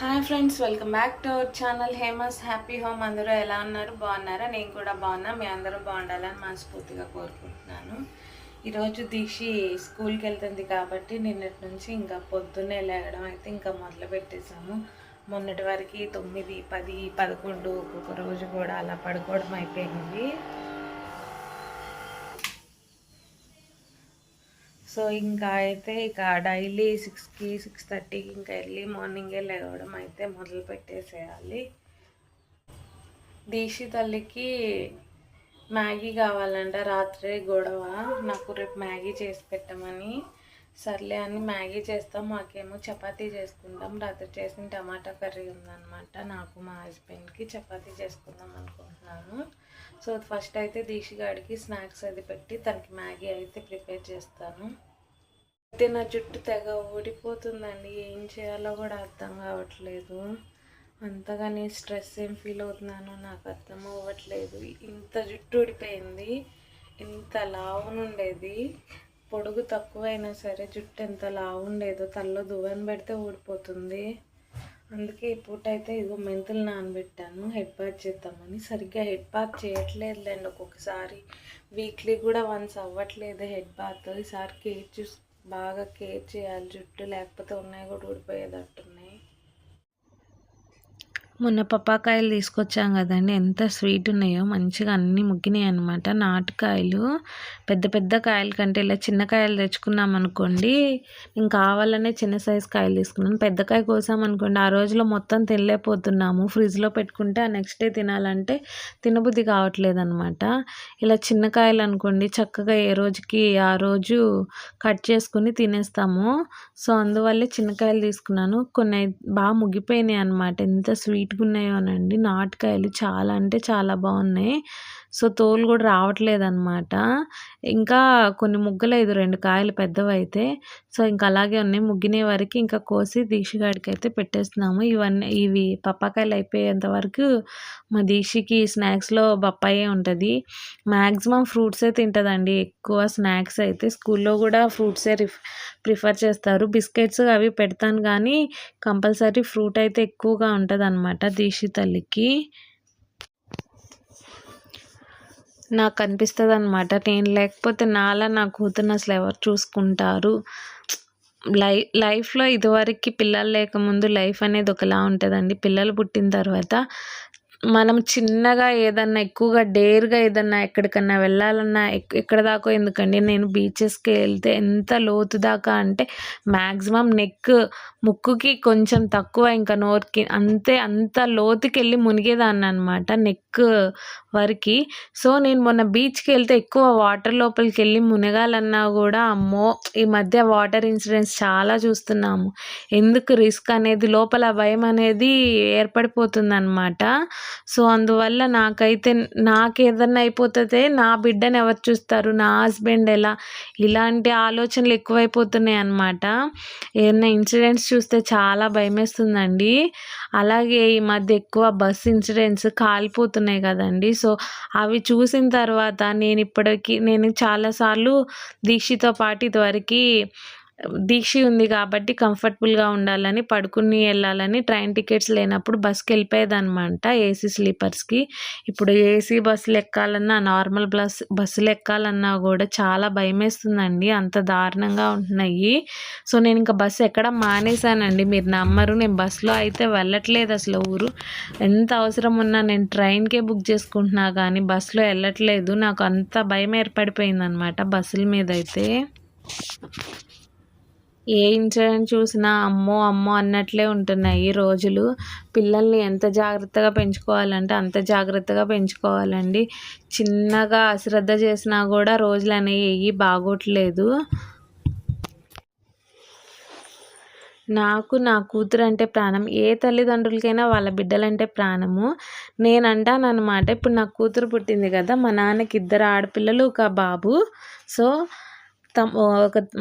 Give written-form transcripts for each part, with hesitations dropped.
Hi friends, welcome back to our channel Hema's happy home. అందరూ ఎలా ఉన్నారు? బాగున్నారా? నేను కూడా బాగున్నా. మీ అందరూ బాగుండాలని మనస్ఫూర్తిగా కోరుకుంటున్నాను. ఈరోజు దీక్షి స్కూల్కి వెళ్తుంది కాబట్టి నిన్నటి నుంచి ఇంకా పొద్దున్నే లేగడం అయితే ఇంకా మొదలు పెట్టేశాము. మొన్నటి వరకు 9, 10, 11 ఒక్కొక్క రోజు కూడా అలా పడుకోవడం అయిపోయింది. సో ఇంకా అయితే డైలీ 6కి 6:30కి ఇంకా ఎర్లీ మార్నింగే లేవడం అయితే మొదలు పెట్టేసేయాలి. దీక్షి తల్లికి మ్యాగీ కావాలంట. రాత్రి గొడవ, నాకు రేపు మ్యాగీ చేసి పెట్టమని. సర్లే అని మ్యాగీ చేస్తాం. మాకేమో చపాతీ చేసుకుంటాం. రాత్రి చేసిన టమాటా కర్రీ ఉందన్నమాట. నాకు మా హస్బెండ్కి చపాతీ చేసుకుందాం అనుకుంటున్నాను. సో ఫస్ట్ అయితే దీక్షి గాడికి స్నాక్స్ అది పెట్టి తనకి మ్యాగీ అయితే ప్రిపేర్ చేస్తాను. అయితే నా జుట్టు తెగ ఊడిపోతుందండి. ఏం చేయాలో కూడా అర్థం కావట్లేదు. అంతగా నేను స్ట్రెస్ ఏం ఫీల్ అవుతున్నానో నాకు అర్థం అవ్వట్లేదు. ఇంత జుట్టు ఊడిపోయింది. ఇంత లావునుండేది, పొడుగు తక్కువైనా సరే జుట్టు ఎంత లావు ఉండేదో తలలో దువ్వెన పెడితే ఊడిపోతుంది. అందుకే ఈ పూట అయితే ఇదిగో మెంతులు నానబెట్టాను హెడ్ బాత్ చేద్దామని. సరిగ్గా హెడ్ బాత్ చేయట్లేదులేండి. ఒక్కొక్కసారి వీక్లీ కూడా వన్స్ అవ్వట్లేదు హెడ్ బాత్. ఈసారి బాగా కేర్ చేయాలి జుట్టు, లేకపోతే ఉన్నాయి కూడా ఊడిపోయేటట్టున్నాయి. మొన్న పప్పాకాయలు తీసుకొచ్చాం కదండి, ఎంత స్వీట్ ఉన్నాయో, మంచిగా అన్నీ ముగ్గినాయి అనమాట. నాటుకాయలు పెద్ద పెద్ద కాయల కంటే ఇలా చిన్న కాయలు తెచ్చుకున్నాం అనుకోండి, నేను కావాలనే చిన్న సైజు కాయలు తీసుకున్నాను. పెద్ద కాయ కోసం అనుకోండి, ఆ రోజులో మొత్తం తినలేకపోతున్నాము. ఫ్రిడ్జ్లో పెట్టుకుంటే ఆ నెక్స్ట్ డే తినాలంటే తినబుద్ధి కావట్లేదు అనమాట. ఇలా చిన్న కాయలు అనుకోండి, చక్కగా ఏ రోజుకి ఆ రోజు కట్ చేసుకుని తినేస్తాము. సో అందువల్లే చిన్నకాయలు తీసుకున్నాను. కొన్ని బాగా ముగ్గిపోయినాయి అనమాట. ఎంత స్వీట్గా ఉన్నాయోనండి. నాటుకాయలు చాలా అంటే చాలా బాగున్నాయి. సో తోలు కూడా రావట్లేదు అనమాట. ఇంకా కొన్ని ముగ్గలు 2 కాయలు పెద్దవైతే. సో ఇంకా అలాగే ఉన్నాయి. ముగ్గిన వరకు ఇంకా కోసి దీక్షగాడికి అయితే పెట్టేస్తున్నాము. ఇవి పప్పాకాయలు అయిపోయేంత వరకు మా దీక్షకి స్నాక్స్లో బొప్పాయే ఉంటుంది. మ్యాక్సిమం ఫ్రూట్సే తింటుందండి ఎక్కువ. స్నాక్స్ అయితే స్కూల్లో కూడా ఫ్రూట్సే ప్రిఫర్ చేస్తారు. బిస్కెట్స్ అవి పెడతాను కానీ కంపల్సరీ ఫ్రూట్ అయితే ఎక్కువగా ఉంటుంది అనమాట దీక్షి తల్లికి. నాకు అనిపిస్తుంది అనమాట, నేను లేకపోతే నాలా నా కూతుర్ని అసలు ఎవరు చూసుకుంటారు. లైఫ్లో ఇదివరకు పిల్లలు లేకముందు లైఫ్ అనేది ఒకలా ఉంటుందండి. పిల్లలు పుట్టిన తర్వాత మనం చిన్నగా ఏదన్నా ఎక్కువగా డేర్గా ఏదన్నా ఎక్కడికన్నా వెళ్ళాలన్నా ఎక్కడ దాకా ఎందుకండి, నేను బీచెస్కి వెళ్తే ఎంత లోతు దాకా అంటే మ్యాక్సిమం ముక్కుకి కొంచెం తక్కువ, ఇంకా నోరుకి అంతే, అంత లోతుకి వెళ్ళి మునిగేదాన్ని అనమాట నెక్ వరకు. సో నేను మొన్న బీచ్కి వెళ్తే ఎక్కువ వాటర్ లోపలికి వెళ్ళి మునగాలన్నా కూడా అమ్మో, ఈ మధ్య వాటర్ ఇన్సిడెంట్స్ చాలా చూస్తున్నాము. ఎందుకు రిస్క్ అనేది, లోపల భయం అనేది ఏర్పడిపోతుంది అనమాట. సో అందువల్ల నాకేదన్నా అయిపోతుంది, నా బిడ్డను ఎవరు చూస్తారు, నా హస్బెండ్ ఎలా, ఇలాంటి ఆలోచనలు ఎక్కువైపోతున్నాయి అన్నమాట. ఏదైనా ఇన్సిడెంట్స్ చూస్తే చాలా భయమేస్తుందండి. అలాగే ఈ మధ్య ఎక్కువ బస్ ఇన్సిడెంట్స్ కాలిపోతున్నాయి కదండి. సో అవి చూసిన తర్వాత నేను చాలాసార్లు దీక్షితో పాటు ఇదివరకు దీక్షి ఉంది కాబట్టి కంఫర్టబుల్గా ఉండాలని పడుకుని వెళ్ళాలని ట్రైన్ టికెట్స్ లేనప్పుడు బస్కి వెళ్ళిపోయేదనమాట, ఏసీ స్లీపర్స్కి. ఇప్పుడు ఏసీ బస్సులు ఎక్కాలన్నా, నార్మల్ బస్సులు ఎక్కాలన్నా కూడా చాలా భయమేస్తుందండి, అంత దారుణంగా ఉంటున్నాయి. సో నేను ఇంకా బస్సు ఎక్కడం మానేశానండి. మీరు నమ్మరు, నేను బస్సులో అయితే వెళ్ళట్లేదు అసలు. ఎంత అవసరం ఉన్నా నేను ట్రైన్కే బుక్ చేసుకుంటున్నా కానీ బస్సులో వెళ్ళట్లేదు. నాకు అంత భయం ఏర్పడిపోయిందనమాట బస్సుల మీద అయితే. ఏ ఇన్సిడెంట్ చూసినా అమ్మో అమ్మో అన్నట్లే ఉంటున్నాయి రోజులు. పిల్లల్ని ఎంత జాగ్రత్తగా పెంచుకోవాలంటే అంత జాగ్రత్తగా పెంచుకోవాలండి. చిన్నగా అశ్రద్ధ చేసినా కూడా రోజులు అనేవి బాగోట్లేదు. నాకు నా కూతురు అంటే ప్రాణం. ఏ తల్లిదండ్రులకైనా వాళ్ళ బిడ్డలంటే ప్రాణము. నేను అంటానన్నమాట, ఇప్పుడు నాకు కూతురు పుట్టింది కదా, మా నాన్నకి 2 ఆడపిల్లలు, ఒక బాబు. సో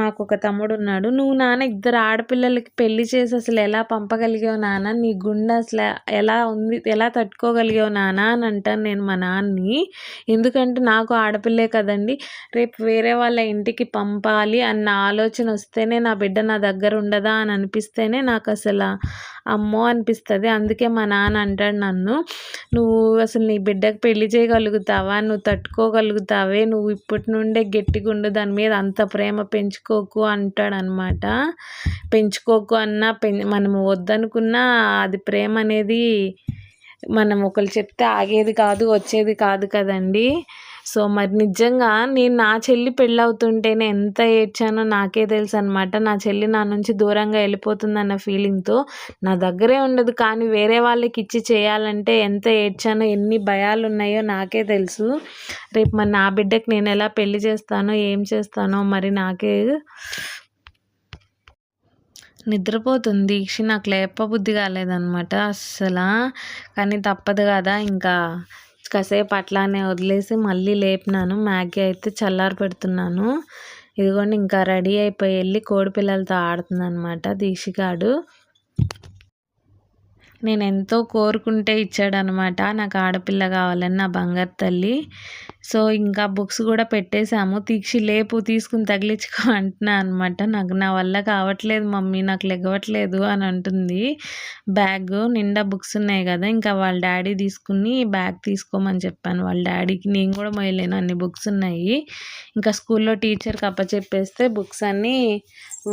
మాకు ఒక తమ్ముడు ఉన్నాడు. నువ్వు నాన్న ఇద్దరు ఆడపిల్లలకి పెళ్లి చేసి అసలు ఎలా పంపగలిగావు నాన్న, నీ గుండె అసలు ఎలా ఉంది, ఎలా తట్టుకోగలిగావు నాన్న అని అంటాను నేను మా నాన్నని. ఎందుకంటే నాకు ఆడపిల్లే కదండి, రేపు వేరే వాళ్ళ ఇంటికి పంపాలి అన్న ఆలోచన వస్తేనే నా బిడ్డ నా దగ్గర ఉండదా అని అనిపిస్తేనే నాకు అసలు అమ్మో అనిపిస్తుంది. అందుకే మా నాన్న అంటాడు నన్ను, నువ్వు అసలు నీ బిడ్డకు పెళ్లి చేయగలుగుతావా, నువ్వు తట్టుకోగలుగుతావే, నువ్వు ఇప్పటి నుండే గట్టిగా ఉండు, దాని మీద అంత ప్రేమ పెంచుకోకు అంటాడనమాట. పెంచుకోకు అన్నా మనము వద్దనుకున్నా అది ప్రేమ అనేది మనం ఒకరు చెప్తే ఆగేది కాదు, వచ్చేది కాదు కదండి. సో మరి నిజంగా నేను నా చెల్లి పెళ్ళవుతుంటేనే ఎంత ఏడ్చానో నాకే తెలుసు అనమాట. నా చెల్లి నా నుంచి దూరంగా వెళ్ళిపోతుందన్న ఫీలింగ్తో నా దగ్గరే ఉండదు, కానీ వేరే వాళ్ళకి ఇచ్చి చేయాలంటే ఎంత ఏడ్చానో, ఎన్ని భయాలు ఉన్నాయో నాకే తెలుసు. రేపు మరి నా బిడ్డకి నేను ఎలా పెళ్లి చేస్తానో, ఏం చేస్తానో మరి నాకే నిద్రపోతుంది దీక్ష. నాకు లేపబుద్ధి కాలేదనమాట అస్సలు. కానీ తప్పదు కదా, ఇంకా కాసేపు అట్లానే వదిలేసి మళ్ళీ లేపినాను. మ్యాగీ అయితే చల్లారి పెడుతున్నాను. ఇదిగోండి ఇంకా రెడీ అయిపోయి వెళ్ళి కోడి పిల్లలతో ఆడుతుందనమాట దీక్షగాడు. నేను ఎంతో కోరుకుంటే ఇచ్చాడనమాట నాకు ఆడపిల్ల కావాలని, నా బంగారు తల్లి. సో ఇంకా బుక్స్ కూడా పెట్టేశాము. దీక్షి లేపు తీసుకుని తగిలించుకో అంటున్నా అనమాట. నాకు నా వల్ల కావట్లేదు మమ్మీ, నాకు లెగవట్లేదు అని అంటుంది. బ్యాగ్ నిండా బుక్స్ ఉన్నాయి కదా, ఇంకా వాళ్ళ డాడీ తీసుకుని బ్యాగ్ తీసుకోమని చెప్పాను వాళ్ళ డాడీకి. నేను కూడా మొయ్యలేను, అన్ని బుక్స్ ఉన్నాయి. ఇంకా స్కూల్లో టీచర్కి అప్పచెప్పేస్తే బుక్స్ అన్నీ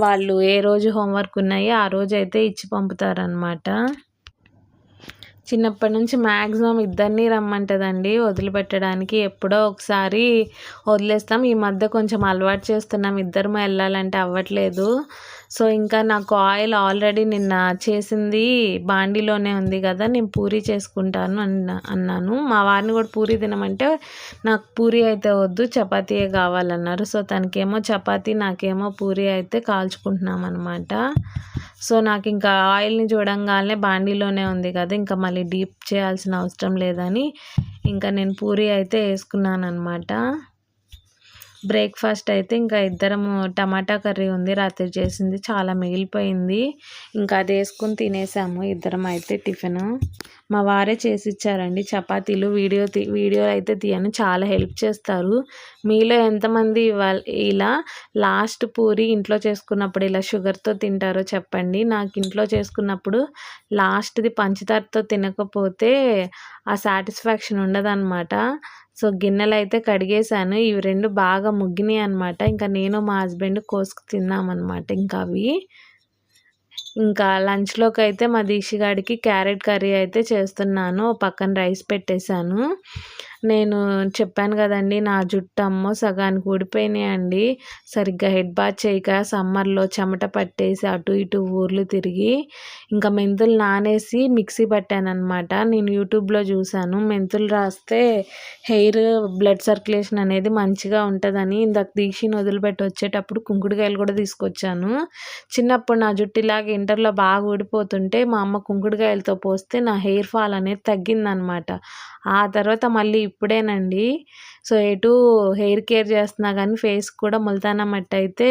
వాళ్ళు ఏ రోజు హోంవర్క్ ఉన్నాయో ఆ రోజు అయితే ఇచ్చి పంపుతారనమాట. చిన్నప్పటి నుంచి మ్యాక్సిమం ఇద్దరిని రమ్మంటుందండి వదిలిపెట్టడానికి. ఎప్పుడో ఒకసారి వదిలేస్తాం. ఈ మధ్య కొంచెం అలవాటు చేస్తున్నాం, ఇద్దరము వెళ్ళాలంటే అవ్వట్లేదు. సో ఇంకా నాకు ఆయిల్ ఆల్రెడీ నిన్న చేసింది బాండీలోనే ఉంది కదా, నేను పూరీ చేసుకుంటాను అన్నాను. మా వారిని కూడా పూరీ తినమంటే నాకు పూరీ అయితే వద్దు, చపాతీయే కావాలన్నారు. సో తనకేమో చపాతీ, నాకేమో పూరీ అయితే కాల్చుకుంటున్నాం అనమాట. సో నాకు ఇంకా ఆయిల్ని చూడంగానే బాండీలోనే ఉంది కదా, ఇంకా మళ్ళీ డీప్ చేయాల్సిన అవసరం లేదని ఇంకా నేను పూరీ అయితే వేసుకున్నాను అనమాట. బ్రేక్ఫాస్ట్ అయితే ఇంకా ఇద్దరము టమాటా కర్రీ ఉంది రాత్రి చేసింది, చాలా మిగిలిపోయింది. ఇంకా అది వేసుకుని తినేసాము ఇద్దరం అయితే టిఫిన్. మా వారే చేసి ఇచ్చారండి చపాతీలు. వీడియో అయితే తీయను, చాలా హెల్ప్ చేస్తారు. మీలో ఎంతమంది ఇలా లాస్ట్ పూరి ఇంట్లో చేసుకున్నప్పుడు ఇలా షుగర్తో తింటారో చెప్పండి. నాకు ఇంట్లో చేసుకున్నప్పుడు లాస్ట్ది పంచదారతో తినకపోతే ఆ సాటిస్ఫాక్షన్ ఉండదన్నమాట. సో గిన్నెలు అయితే కడిగేసాను, ఇవి రెండు బాగా ముగ్గినాయి అనమాట. ఇంకా నేను మా హస్బెండ్ కోసుకు తిన్నామన్నమాట. ఇంకా అవి ఇంకా లంచ్లోకి అయితే మా దీక్షగాడికి క్యారెట్ కర్రీ అయితే చేస్తున్నాను. పక్కన రైస్ పెట్టేశాను. నేను చెప్పాను కదండి, నా జుట్టు అమ్మో సగానికి ఊడిపోయినాయండి. సరిగ్గా హెడ్ బాత్ చేయక సమ్మర్లో చెమట పట్టేసి అటు ఇటు ఊర్లు తిరిగి ఇంకా మెంతులు నానేసి మిక్సీ పట్టానమాట. నేను యూట్యూబ్లో చూశాను, మెంతులు రాస్తే హెయిర్ బ్లడ్ సర్క్యులేషన్ అనేది మంచిగా ఉంటుందని. ఇందాక దీక్షని వదిలిపెట్టి వచ్చేటప్పుడు కుంకుడుకాయలు కూడా తీసుకొచ్చాను. చిన్నప్పుడు నా జుట్టు ఇలాగే ఇంటర్లో బాగా ఊడిపోతుంటే మా అమ్మ కుంకుడుకాయలతో పోస్తే నా హెయిర్ ఫాల్ అనేది తగ్గిందనమాట. ఆ తర్వాత మళ్ళీ ఇప్పుడేనండి. సో ఎటు హెయిర్ కేర్ చేస్తున్నా కానీ ఫేస్ కూడా ముల్తానా మట్టి అయితే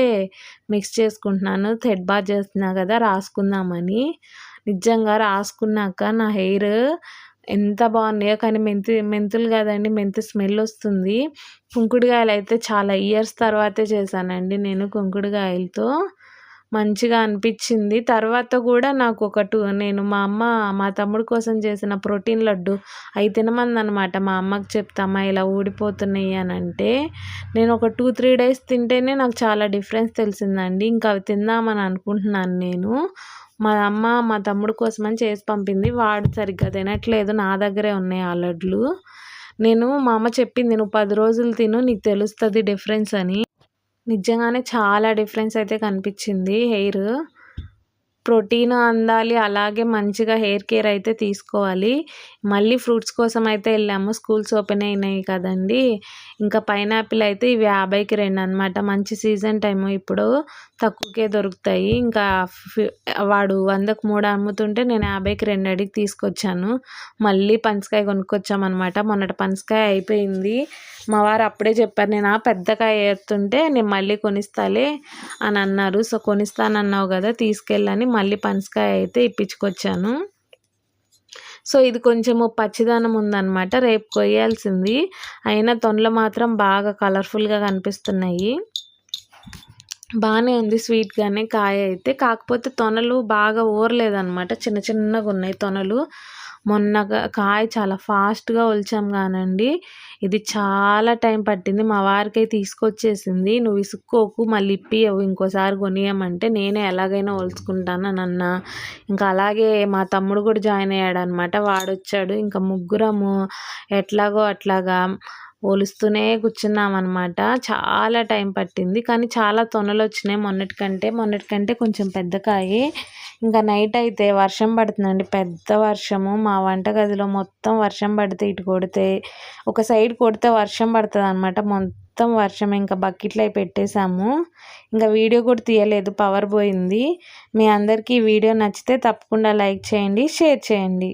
మిక్స్ చేసుకుంటున్నాను. హెడ్ బాత్ చేస్తున్నా కదా రాసుకుందామని. నిజంగా రాసుకున్నాక నా హెయిర్ ఎంత బాగున్నాయో, కానీ మెంతులు కదండి, మెంతు స్మెల్ వస్తుంది. కుంకుడుకాయలు అయితే చాలా ఇయర్స్ తర్వాతే చేశానండి నేను కుంకుడుకాయలతో. మంచిగా అనిపించింది. తర్వాత కూడా నాకు నేను మా అమ్మ మా తమ్ముడు కోసం చేసిన ప్రోటీన్ లడ్డు అవి తినమందనమాట. మా అమ్మకి చెప్తామా ఇలా ఊడిపోతున్నాయి అని అంటే, నేను ఒక 2-3 డేస్ తింటేనే నాకు చాలా డిఫరెన్స్ తెలిసిందండి. ఇంకా అవి తిందామని అనుకుంటున్నాను నేను. మా అమ్మ మా తమ్ముడు కోసమని చేసి పంపింది, వాడు సరిగ్గా తినట్లేదు, నా దగ్గరే ఉన్నాయి ఆ లడ్లు. మా అమ్మ చెప్పింది, నువ్వు 10 రోజులు తిను నీకు తెలుస్తుంది డిఫరెన్స్ అని. నిజంగానే చాలా డిఫరెన్స్ అయితే కనిపించింది. హెయిర్ ప్రోటీన్ అందాలి, అలాగే మంచిగా హెయిర్ కేర్ అయితే తీసుకోవాలి. మళ్ళీ ఫ్రూట్స్ కోసం అయితే వెళ్ళాము, స్కూల్స్ ఓపెన్ అయినాయి కదండి. ఇంకా పైనాపిల్ అయితే ఇవి 50కి 2 అనమాట. మంచి సీజన్ టైము ఇప్పుడు, తక్కువకే దొరుకుతాయి. ఇంకా వాడు 100కి 3 అమ్ముతుంటే నేను 50కి 2 అడిగి తీసుకొచ్చాను. మళ్ళీ పనసకాయ కొనుక్కొచ్చామన్నమాట. మొన్నటి పనసకాయ అయిపోయింది. మా వారు అప్పుడే చెప్పారు, నేను పెద్ద కాయ ఏరుతుంటే నేను మళ్ళీ కొనిస్తాలే అని అన్నారు. సో కొనిస్తానన్నావు కదా తీసుకెళ్ళని మళ్ళీ పనసకాయ అయితే ఇప్పించుకొచ్చాను. సో ఇది కొంచెము పచ్చిదనం ఉందన్నమాట, రేపు కొయ్యాల్సింది. అయినా తొనలు మాత్రం బాగా కలర్ఫుల్గా కనిపిస్తున్నాయి. బాగానే ఉంది స్వీట్గానే కాయ అయితే. కాకపోతే తొనలు బాగా ఊరలేదన్నమాట, చిన్న చిన్నగా ఉన్నాయి తొనలు. మొన్న కాయ చాలా ఫాస్ట్గా ఒలిచాం కానండి, ఇది చాలా టైం పట్టింది. మా వారికి తీసుకొచ్చేసింది, నువ్వు విసుక్కోకు మళ్ళీ ఇప్పియవు ఇంకోసారి కొనియమంటే, నేనే ఎలాగైనా ఒలుచుకుంటాను అని అన్నా. ఇంకా అలాగే మా తమ్ముడు కూడా జాయిన్ అయ్యాడు అనమాట. వాడొచ్చాడు, ఇంకా ముగ్గురము ఎట్లాగో అట్లాగా ఒలుస్తూనే కూర్చున్నామన్నమాట. చాలా టైం పట్టింది, కానీ చాలా తొనలు వచ్చినాయి మొన్నటికంటే కొంచెం పెద్ద కాయే. ఇంకా నైట్ అయితే వర్షం పడుతుందండి, పెద్ద వర్షము. మా వంటగదిలో మొత్తం వర్షం పడితే ఇటు కొడితే ఒక సైడ్ కొడితే వర్షం పడుతుంది అనమాట, మొత్తం వర్షం. ఇంకా బకెట్లో పెట్టేశాము. ఇంకా వీడియో కూడా తీయలేదు, పవర్ పోయింది. మీ అందరికీ ఈ వీడియో నచ్చితే తప్పకుండా లైక్ చేయండి, షేర్ చేయండి.